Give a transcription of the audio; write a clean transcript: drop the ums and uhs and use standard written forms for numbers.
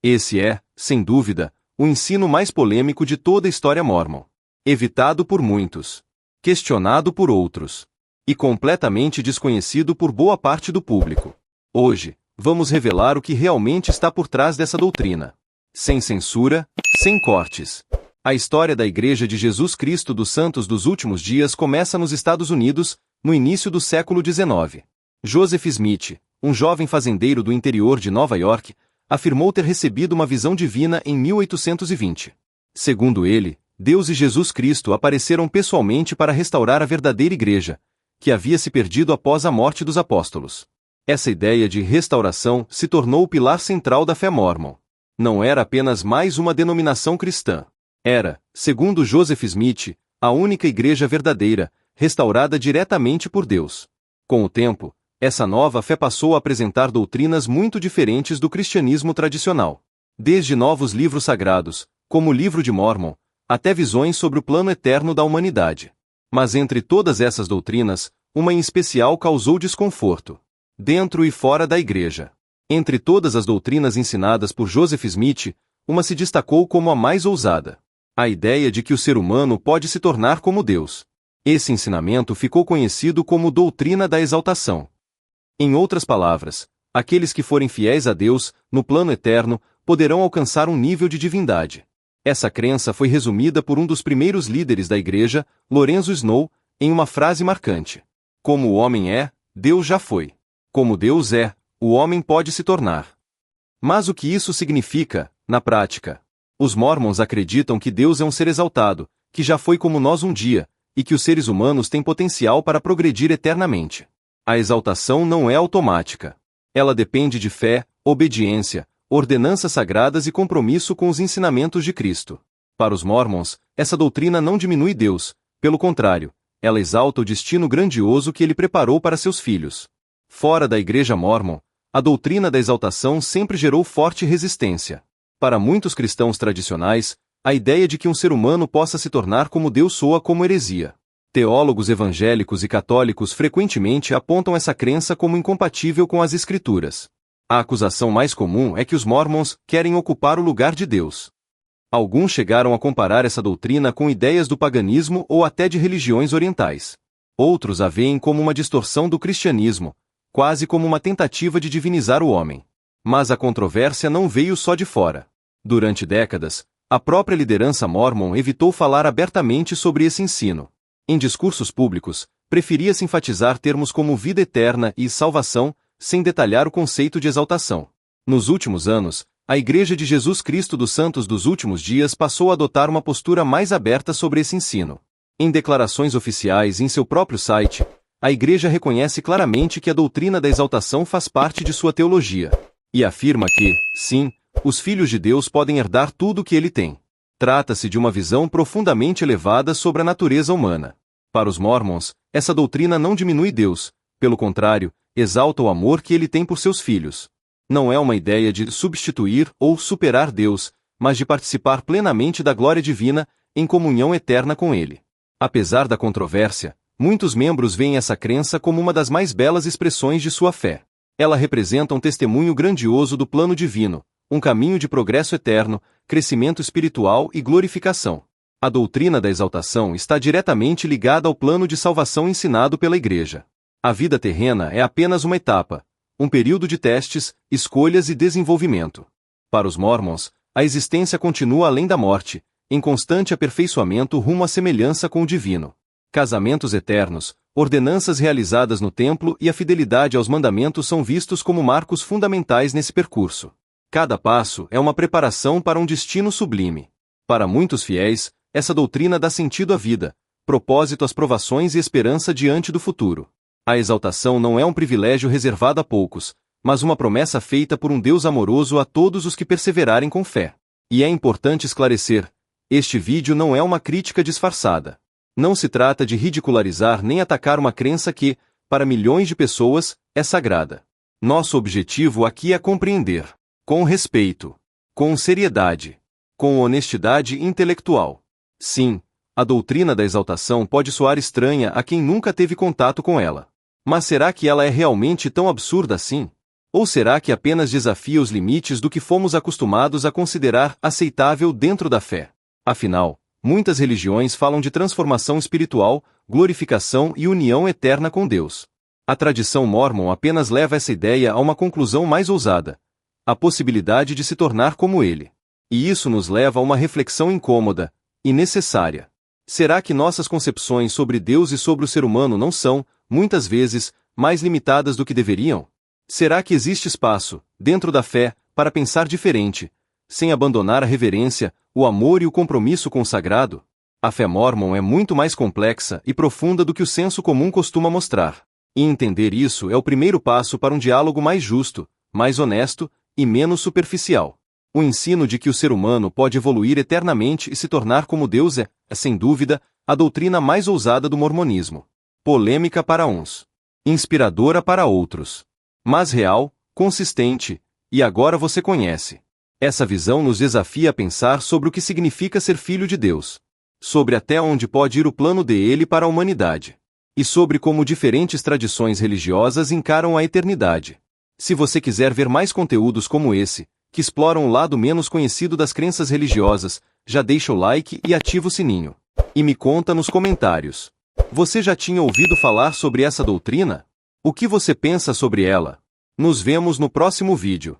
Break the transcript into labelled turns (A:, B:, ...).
A: Esse é, sem dúvida, o ensino mais polêmico de toda a história mórmon. Evitado por muitos, questionado por outros, e completamente desconhecido por boa parte do público. Hoje, vamos revelar o que realmente está por trás dessa doutrina. Sem censura, sem cortes. A história da Igreja de Jesus Cristo dos Santos dos Últimos Dias começa nos Estados Unidos, no início do século XIX. Joseph Smith, um jovem fazendeiro do interior de Nova York, afirmou ter recebido uma visão divina em 1820. Segundo ele, Deus e Jesus Cristo apareceram pessoalmente para restaurar a verdadeira Igreja, que havia se perdido após a morte dos apóstolos. Essa ideia de restauração se tornou o pilar central da fé mórmon. Não era apenas mais uma denominação cristã. Era, segundo Joseph Smith, a única igreja verdadeira, restaurada diretamente por Deus. Com o tempo, essa nova fé passou a apresentar doutrinas muito diferentes do cristianismo tradicional. Desde novos livros sagrados, como o Livro de Mórmon, até visões sobre o plano eterno da humanidade. Mas entre todas essas doutrinas, uma em especial causou desconforto. Dentro e fora da igreja. Entre todas as doutrinas ensinadas por Joseph Smith, uma se destacou como a mais ousada. A ideia de que o ser humano pode se tornar como Deus. Esse ensinamento ficou conhecido como doutrina da exaltação. Em outras palavras, aqueles que forem fiéis a Deus, no plano eterno, poderão alcançar um nível de divindade. Essa crença foi resumida por um dos primeiros líderes da igreja, Lorenzo Snow, em uma frase marcante. Como o homem é, Deus já foi. Como Deus é, o homem pode se tornar. Mas o que isso significa, na prática? Os mórmons acreditam que Deus é um ser exaltado, que já foi como nós um dia, e que os seres humanos têm potencial para progredir eternamente. A exaltação não é automática. Ela depende de fé, obediência, ordenanças sagradas e compromisso com os ensinamentos de Cristo. Para os mórmons, essa doutrina não diminui Deus, pelo contrário, ela exalta o destino grandioso que ele preparou para seus filhos. Fora da igreja mórmon, a doutrina da exaltação sempre gerou forte resistência. Para muitos cristãos tradicionais, a ideia de que um ser humano possa se tornar como Deus soa como heresia. Teólogos evangélicos e católicos frequentemente apontam essa crença como incompatível com as Escrituras. A acusação mais comum é que os mórmons querem ocupar o lugar de Deus. Alguns chegaram a comparar essa doutrina com ideias do paganismo ou até de religiões orientais. Outros a veem como uma distorção do cristianismo, quase como uma tentativa de divinizar o homem. Mas a controvérsia não veio só de fora. Durante décadas, a própria liderança mórmon evitou falar abertamente sobre esse ensino. Em discursos públicos, preferia-se enfatizar termos como vida eterna e salvação, sem detalhar o conceito de exaltação. Nos últimos anos, a Igreja de Jesus Cristo dos Santos dos Últimos Dias passou a adotar uma postura mais aberta sobre esse ensino. Em declarações oficiais em seu próprio site, a Igreja reconhece claramente que a doutrina da exaltação faz parte de sua teologia, e afirma que, sim, os filhos de Deus podem herdar tudo o que ele tem. Trata-se de uma visão profundamente elevada sobre a natureza humana. Para os mórmons, essa doutrina não diminui Deus, pelo contrário, exalta o amor que ele tem por seus filhos. Não é uma ideia de substituir ou superar Deus, mas de participar plenamente da glória divina, em comunhão eterna com ele. Apesar da controvérsia, muitos membros veem essa crença como uma das mais belas expressões de sua fé. Ela representa um testemunho grandioso do plano divino, um caminho de progresso eterno, crescimento espiritual e glorificação. A doutrina da exaltação está diretamente ligada ao plano de salvação ensinado pela Igreja. A vida terrena é apenas uma etapa, um período de testes, escolhas e desenvolvimento. Para os mórmons, a existência continua além da morte, em constante aperfeiçoamento rumo à semelhança com o divino. Casamentos eternos, ordenanças realizadas no templo e a fidelidade aos mandamentos são vistos como marcos fundamentais nesse percurso. Cada passo é uma preparação para um destino sublime. Para muitos fiéis, essa doutrina dá sentido à vida, propósito às provações e esperança diante do futuro. A exaltação não é um privilégio reservado a poucos, mas uma promessa feita por um Deus amoroso a todos os que perseverarem com fé. E é importante esclarecer, este vídeo não é uma crítica disfarçada. Não se trata de ridicularizar nem atacar uma crença que, para milhões de pessoas, é sagrada. Nosso objetivo aqui é compreender, com respeito, com seriedade, com honestidade intelectual. Sim, a doutrina da exaltação pode soar estranha a quem nunca teve contato com ela. Mas será que ela é realmente tão absurda assim? Ou será que apenas desafia os limites do que fomos acostumados a considerar aceitável dentro da fé? Afinal, muitas religiões falam de transformação espiritual, glorificação e união eterna com Deus. A tradição mórmon apenas leva essa ideia a uma conclusão mais ousada: a possibilidade de se tornar como Ele. E isso nos leva a uma reflexão incômoda e necessária. Será que nossas concepções sobre Deus e sobre o ser humano não são, muitas vezes, mais limitadas do que deveriam? Será que existe espaço, dentro da fé, para pensar diferente, sem abandonar a reverência, o amor e o compromisso com o sagrado? A fé mórmon é muito mais complexa e profunda do que o senso comum costuma mostrar. E entender isso é o primeiro passo para um diálogo mais justo, mais honesto e menos superficial. O ensino de que o ser humano pode evoluir eternamente e se tornar como Deus é, sem dúvida, a doutrina mais ousada do mormonismo. Polêmica para uns, inspiradora para outros, mas real, consistente, e agora você conhece. Essa visão nos desafia a pensar sobre o que significa ser filho de Deus, sobre até onde pode ir o plano dele para a humanidade, e sobre como diferentes tradições religiosas encaram a eternidade. Se você quiser ver mais conteúdos como esse, que exploram o lado menos conhecido das crenças religiosas, já deixa o like e ativa o sininho. E me conta nos comentários. Você já tinha ouvido falar sobre essa doutrina? O que você pensa sobre ela? Nos vemos no próximo vídeo.